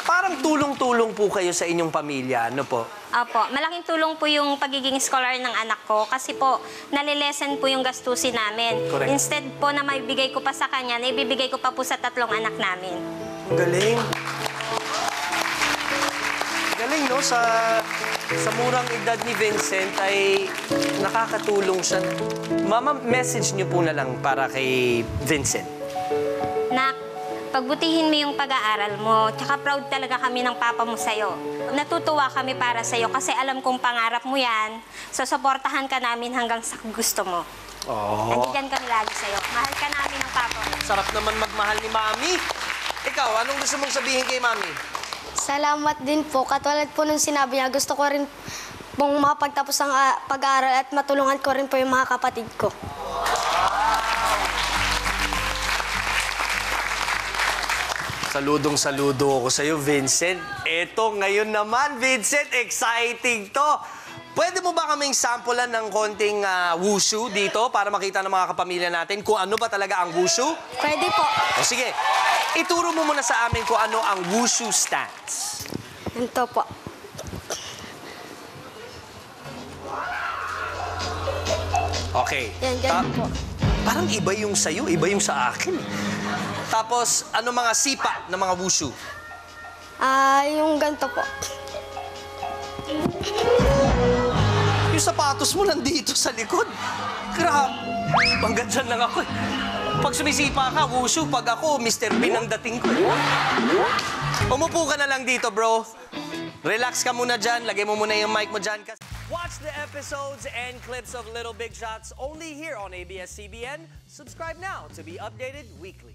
parang tulong-tulong po kayo sa inyong pamilya, ano po? Opo, malaking tulong po yung pagiging scholar ng anak ko kasi po nalilesen po yung gastusin namin. Correct. Instead po na maibigay ko pa sa kanya, naibibigay ko pa po sa 3 anak namin. Galing. Galing, no? Sa murang edad ni Vincent ay nakakatulong siya. Mama, message niyo po na lang para kay Vincent. Nak, pagbutihin mo yung pag-aaral mo, tsaka proud talaga kami ng papa mo sa'yo. Natutuwa kami para sa'yo kasi alam kong pangarap mo yan, so suportahan ka namin hanggang sa gusto mo. Oh. Nandiyan kami lagi sa'yo. Mahal ka namin ng papa mo. Sarap naman magmahal ni Mami. Ikaw, anong gusto mong sabihin kay Mami? Salamat din po. Katulad po nung sinabi niya, gusto ko rin pong makapagtapos ng pag-aaral at matulungan ko rin po yung mga kapatid ko. Saludong-saludo ako sa'yo, Vincent. Eto, ngayon naman, Vincent, exciting to. Pwede mo ba kaming sampulan ng konting wushu dito para makita ng mga kapamilya natin kung ano ba talaga ang wushu? Pwede po. O sige, ituro mo muna sa amin kung ano ang wushu stance. Ito po. Okay. Yan, ganyan po. Parang iba yung sa'yo, iba yung sa akin. Tapos, ano mga sipa ng mga wushu? Yung ganito po. Yung sapatos mo nandito sa likod. Grabe. Hanggang dyan lang ako. Pag sumisipa ka, wushu. Pag ako, Mr. Bean ang dating ko. Umupo ka na lang dito, bro. Relax ka muna dyan. Lagay mo muna yung mic mo dyan. Watch the episodes and clips of Little Big Shots only here on ABS-CBN. Subscribe now to be updated weekly.